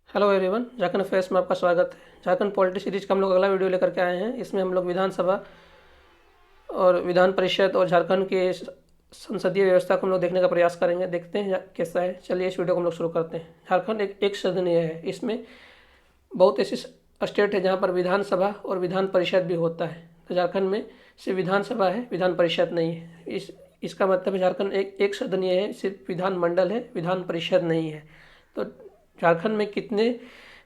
Hello everyone, Jharkhand affairs में आपका स्वागत है। झारखंड पॉलिटी सीरीज का हम लोग अगला वीडियो लेकर के आए हैं। इसमें हम लोग विधानसभा और विधान परिषद और झारखंड के संसदीय व्यवस्था को हम लोग देखने का प्रयास करेंगे। देखते हैं कैसा है। चलिए इस वीडियो को हम लोग शुरू करते हैं। झारखंड एक सदनीय है। इसमें बहुत ऐसी स्टेट है जहाँ पर विधानसभा और विधान परिषद भी होता है। तो झारखंड में सिर्फ विधानसभा है, विधान परिषद नहीं है। इसका मतलब है झारखंड एक सदनीय है, सिर्फ विधानमंडल है, विधान परिषद नहीं है। तो झारखंड में कितने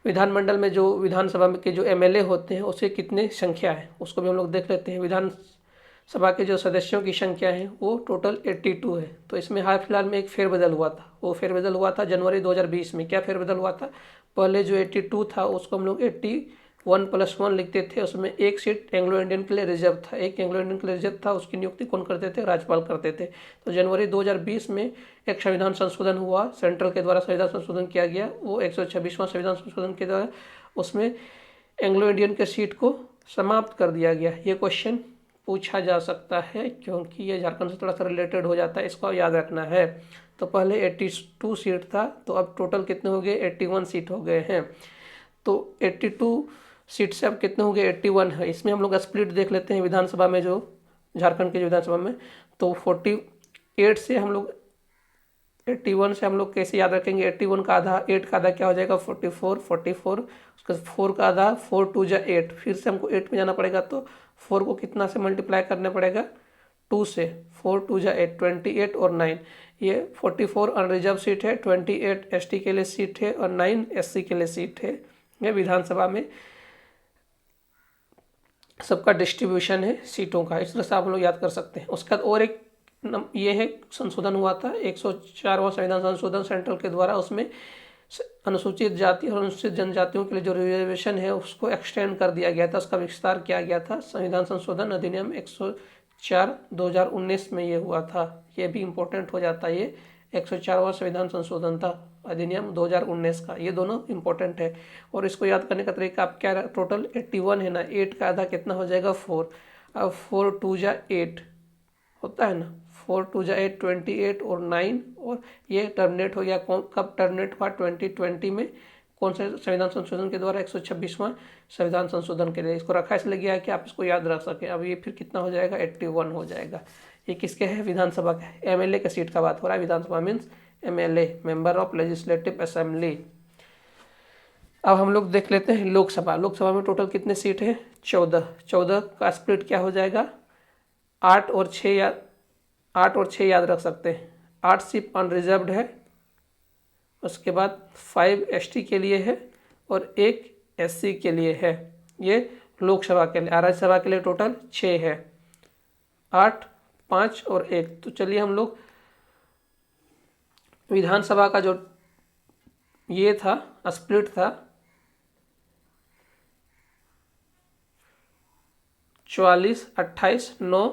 विधानमंडल में जो विधानसभा में के जो एमएलए होते हैं उसके कितने संख्या है उसको भी हम लोग देख लेते हैं। विधानसभा के जो सदस्यों की संख्या है वो टोटल 82 है। तो इसमें हाल फिलहाल में एक फेरबदल हुआ था। वो फेरबदल हुआ था जनवरी 2020 में। क्या फेरबदल हुआ था? पहले जो 82 था उसको हम लोग 81+1 लिखते थे। उसमें एक सीट एंग्लो इंडियन के लिए रिजर्व था। एक एंग्लो इंडियन के लिए रिजर्व था। उसकी नियुक्ति कौन करते थे? राज्यपाल करते थे। तो जनवरी 2020 में एक संविधान संशोधन हुआ, सेंट्रल के द्वारा संविधान संशोधन किया गया। वो 126वां संविधान संशोधन के द्वारा उसमें एंग्लो इंडियन के सीट को समाप्त कर दिया गया। ये क्वेश्चन पूछा जा सकता है क्योंकि ये झारखंड से थोड़ा सा रिलेटेड हो जाता है, इसको याद रखना है। तो पहले 82 सीट था, तो अब टोटल कितने हो गए? 81 सीट हो गए हैं। तो 82 सीट से अब कितने हो गए? 81 है। इसमें हम लोग स्प्लिट देख लेते हैं विधानसभा में, जो झारखंड के विधानसभा में। तो 48 से हम लोग 81 से हम लोग कैसे याद रखेंगे? 81 का आधा, 8 का आधा क्या हो जाएगा? 44, 44 उसका 4 का आधा, 4 2 जा 8। फिर से हमको 8 में जाना पड़ेगा, तो 4 को कितना से मल्टीप्लाई करना पड़ेगा? 2 से। 4 2 जा 8, 28 और 9। ये 44 अनरिजर्व सीट है, 28 एसटी के लिए सीट है और 9 एससी के लिए सीट है। ये विधानसभा में सबका डिस्ट्रीब्यूशन है सीटों का। इस तरह से आप लोग याद कर सकते हैं। उसके बाद और एक ये है संशोधन हुआ था, 104वां संविधान संशोधन सेंट्रल के द्वारा। उसमें अनुसूचित जाति और अनुसूचित जनजातियों के लिए जो रिजर्वेशन है उसको एक्सटेंड कर दिया गया था, उसका विस्तार किया गया था। संविधान संशोधन अधिनियम 104 2019 में ये हुआ था। ये भी इम्पोर्टेंट हो जाता है। ये 104वां संविधान संशोधन था, अधिनियम 2019 का। ये दोनों इंपॉर्टेंट है। और इसको याद करने का तरीका आप क्या, टोटल 81 है ना, 8 का आधा कितना हो जाएगा? 4। अब 4 2 जा 8 होता है ना, 4 2 जा 8, 28 और 9। और ये टर्मिनेट हो गया। कब टर्मिनेट हुआ? 2020 में। कौन से संविधान संशोधन के द्वारा? 126वां संविधान संशोधन के लिए इसको रखा इसलिए गया है कि आप इसको याद रख सकें। अब ये फिर कितना हो जाएगा? 81 हो जाएगा। ये किसके है? विधानसभा का है। एमएलए के सीट का बात हो रहा है। विधानसभा means MLA, member of legislative assembly. अब हम लोग देख लेते हैं लोकसभा। लोकसभा में टोटल कितने सीट है? 14। 14 का स्प्लिट क्या हो जाएगा? 8 और 6 याद रख सकते हैं। 8 सिर्फ अनरिजर्व्ड है, उसके बाद 5 एसटी के लिए है और 1 एससी के लिए है। ये लोकसभा के लिए। राज्यसभा के लिए टोटल 6 है, 8, 5 और 1। तो चलिए हम लोग विधानसभा का जो ये था स्प्लिट था, 44, 28, 9,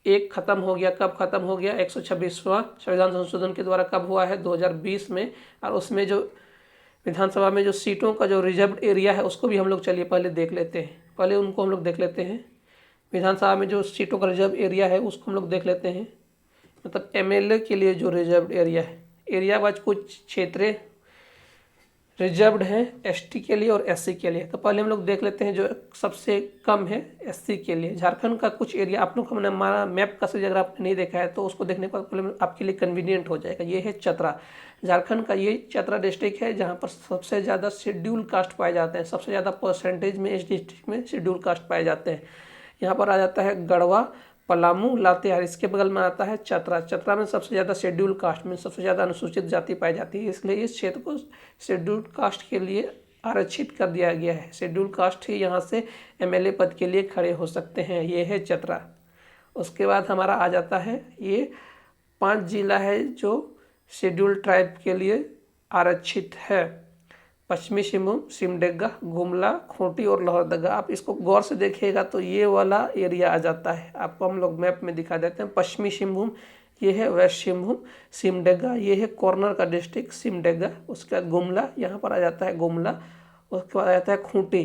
1 खत्म हो गया। कब खत्म हो गया? 126वां संविधान संशोधन के द्वारा कब हुआ है? 2020 में। और उसमें जो विधानसभा में जो सीटों का जो रिजर्व एरिया है उसको भी हम लोग चलिए पहले देख लेते हैं। पहले उनको हम लोग देख लेते हैं। विधानसभा में जो सीटों का रिजर्व एरिया है उसको हम लोग देख लेते हैं। मतलब एमएलए के लिए जो रिजर्व एरिया है, एरिया वाइज कुछ क्षेत्रें रिजर्व्ड हैं एसटी के लिए और एससी के लिए। तो पहले हम लोग देख लेते हैं जो सबसे कम है एससी के लिए। झारखंड का कुछ एरिया आप लोग हमने हमारा मैप का से अगर आपने नहीं देखा है तो उसको देखने पर पहले आपके लिए कन्वीनियंट हो जाएगा। ये है चतरा। झारखंड का ये चतरा डिस्ट्रिक्ट है जहाँ पर सबसे ज़्यादा शेड्यूल कास्ट पाए जाते हैं। सबसे ज़्यादा परसेंटेज में इस डिस्ट्रिक्ट में शेड्यूल कास्ट पाए जाते हैं। यहाँ पर आ जाता है गढ़वा, पलामू, लातेहार। इसके बगल में आता है चतरा। चतरा में सबसे ज़्यादा शेड्यूल कास्ट में सबसे ज़्यादा अनुसूचित जाति पाई जाती है, इसलिए इस क्षेत्र को शेड्यूल कास्ट के लिए आरक्षित कर दिया गया है। शेड्यूल कास्ट ही यहाँ से एमएलए पद के लिए खड़े हो सकते हैं। ये है चतरा। उसके बाद हमारा आ जाता है ये 5 जिला है जो शेड्यूल ट्राइब के लिए आरक्षित है। पश्चिमी सिंहभूम, सिमडेगा, गुमला, खूंटी और लोहरदगा। आप इसको गौर से देखिएगा तो ये वाला एरिया आ जाता है। आपको हम लोग मैप में दिखा देते हैं। पश्चिमी सिंहभूम ये है, वेस्ट सिंहभूम, सिमडेगा ये है कॉर्नर का डिस्ट्रिक्ट सिमडेगा। उसका गुमला यहाँ पर आ जाता है गुमला। उसके बाद आ जाता है खूंटी।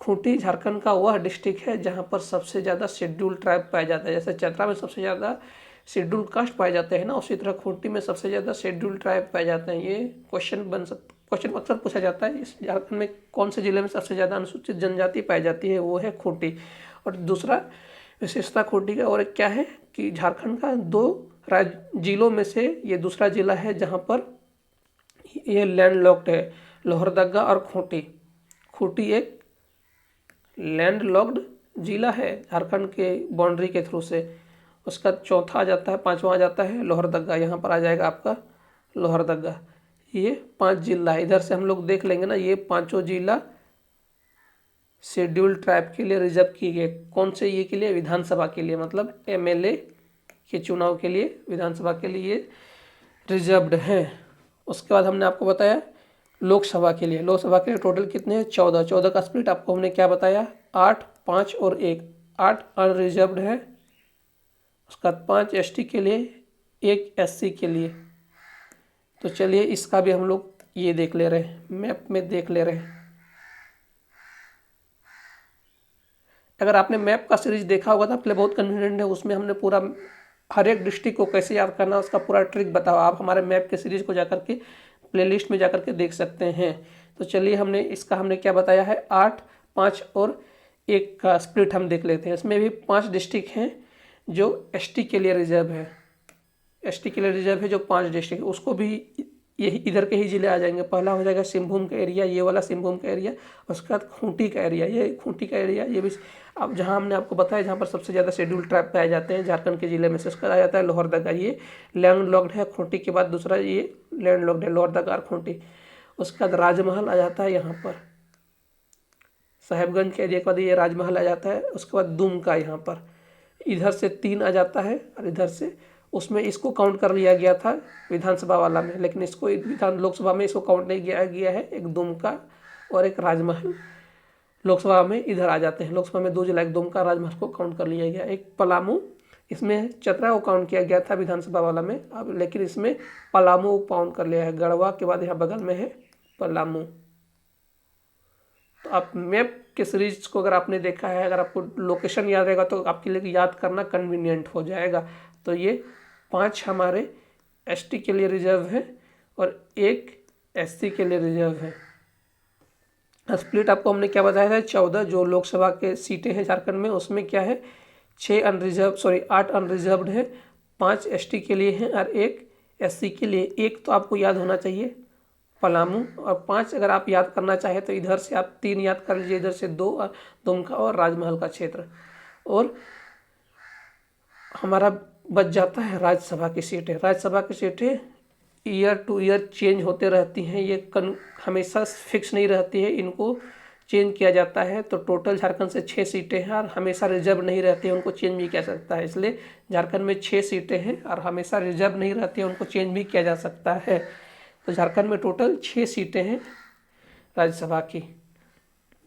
खूंटी झारखंड का वह डिस्ट्रिक्ट है जहाँ पर सबसे ज़्यादा शेड्यूल ट्राइब पाया जाता है। जैसे चतरा में सबसे ज़्यादा शेड्यूल कास्ट पाए जाते हैं ना, उसी तरह खूंटी में सबसे ज़्यादा शेड्यूल ट्राइब पाए जाते हैं। ये क्वेश्चन बन सकता क्वेश्चन अक्सर पूछा जाता है, इस झारखंड में कौन से जिले में सबसे ज़्यादा अनुसूचित जनजाति पाई जाती है, वो है खूंटी। और दूसरा विशेषता खूंटी का और एक क्या है कि झारखंड का 2 जिलों में से ये दूसरा जिला है जहाँ पर ये लैंडलॉक्ड है, लोहरदगा और खूंटी। खूंटी एक लैंडलॉक्ड जिला है झारखंड के बाउंड्री के थ्रू से। उसका चौथा आ जाता है, 5वां आ जाता है लोहरदगा, यहाँ पर आ जाएगा आपका लोहरदगा। ये 5 जिला है, इधर से हम लोग देख लेंगे ना, ये 5 जिला शेड्यूल्ड ट्राइब के लिए रिजर्व किए गए। कौन से ये के लिए? विधानसभा के लिए, मतलब एमएलए के चुनाव के लिए, विधानसभा के लिए रिजर्व्ड हैं। उसके बाद हमने आपको बताया लोकसभा के लिए, लोकसभा के लिए टोटल कितने हैं? 14। 14 का स्प्लिट आपको हमने क्या बताया? 8, 5 और 1। 8 अनरिजर्व्ड है, उसका 5 एसटी के लिए, 1 एससी के लिए। तो चलिए इसका भी हम लोग ये देख ले रहे हैं, मैप में देख ले रहे हैं। अगर आपने मैप का सीरीज देखा होगा तो आपके लिए बहुत कन्वीनियंट है, उसमें हमने पूरा हर एक डिस्ट्रिक्ट को कैसे याद करना है उसका पूरा ट्रिक बताओ। आप हमारे मैप के सीरीज को जाकर के प्लेलिस्ट में जाकर के देख सकते हैं। तो चलिए हमने क्या बताया है? 8, 5 और 1 का स्प्लिट हम देख लेते हैं। इसमें भी 5 डिस्ट्रिक्ट हैं जो एसटी के लिए रिजर्व है, एसटी के लिए रिजर्व है जो 5 डिस्ट्रिक्ट, उसको भी यही इधर के ही जिले आ जाएंगे। पहला हो जाएगा सिंहभूम का एरिया, ये वाला सिंहभूम का एरिया। उसके बाद खूंटी का एरिया, ये खूंटी का एरिया, ये भी अब जहाँ हमने आपको बताया जहाँ पर सबसे ज़्यादा शेड्यूल ट्राइब पाए जाते हैं झारखंड के जिले में से, उसका आ जाता है लोहरदगा। ये लैंड लॉक्ड है, खूंटी के बाद दूसरा ये लैंड लॉक्ड है, लोहरदगा और खूंटी। उसके बाद राजमहल आ जाता है यहाँ पर, साहेबगंज के एरिया के बाद ये राजमहल आ जाता है। उसके बाद दुमका यहाँ पर, इधर से 3 आ जाता है और इधर से, उसमें इसको काउंट कर लिया गया था विधानसभा वाला में, लेकिन इसको लोकसभा में इसको काउंट नहीं किया गया है। एक दुमका और एक राजमहल लोकसभा में इधर आ जाते हैं। लोकसभा में 2 जिला, एक दुमका, राजमहल को काउंट कर लिया गया। एक पलामू, इसमें चतरा को काउंट किया गया था विधानसभा वाला में, अब लेकिन इसमें पलामू को काउंट कर लिया है। गढ़वा के बाद यहाँ बगल में है पलामू। तो आप मैप के सीरीज को अगर आपने देखा है, अगर आपको लोकेशन याद रहेगा तो आपके लिए याद करना कन्वीनियंट हो जाएगा। तो ये 5 हमारे एसटी के लिए रिजर्व है और 1 एससी के लिए रिजर्व है। स्प्लिट आपको हमने क्या बताया था? 14 जो लोकसभा के सीटें हैं झारखंड में, उसमें क्या है? 8 अनरिजर्व्ड है, 5 एसटी के लिए हैं और 1 एससी के लिए। 1 तो आपको याद होना चाहिए पलामू, और 5 अगर आप याद करना चाहें तो इधर से आप 3 याद कर लीजिए, इधर से 2 दुमका और राजमहल का क्षेत्र। और हमारा बच जाता है राज्यसभा की सीटें। राज्यसभा की सीटें ईयर टू ईयर चेंज होते रहती हैं, ये हमेशा फिक्स नहीं रहती है, इनको चेंज किया जाता है। तो टोटल झारखंड से 6 सीटें हैं और हमेशा रिजर्व नहीं रहती है, उनको चेंज भी किया जा सकता है। इसलिए झारखंड में 6 सीटें हैं और हमेशा रिजर्व नहीं रहती है, उनको चेंज भी किया जा सकता है। तो झारखंड में टोटल 6 सीटें हैं राज्यसभा की।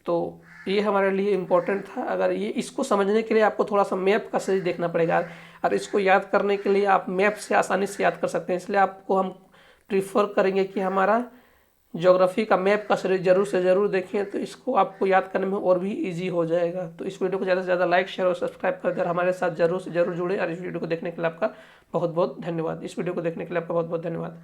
तो ये हमारे लिए इम्पोर्टेंट था। अगर ये इसको समझने के लिए आपको थोड़ा सा मैप का सीरीज देखना पड़ेगा, और इसको याद करने के लिए आप मैप से आसानी से याद कर सकते हैं। इसलिए आपको हम प्रीफर करेंगे कि हमारा ज्योग्राफी का मैप का सीरीज जरूर से ज़रूर देखें, तो इसको आपको याद करने में और भी ईजी हो जाएगा। तो इस वीडियो को ज़्यादा से ज़्यादा लाइक, शेयर और सब्सक्राइब कर हमारे साथ जरूर से ज़रूर जुड़े। और इस वीडियो को देखने के लिए आपका बहुत बहुत धन्यवाद। इस वीडियो को देखने के लिए आपका बहुत बहुत धन्यवाद।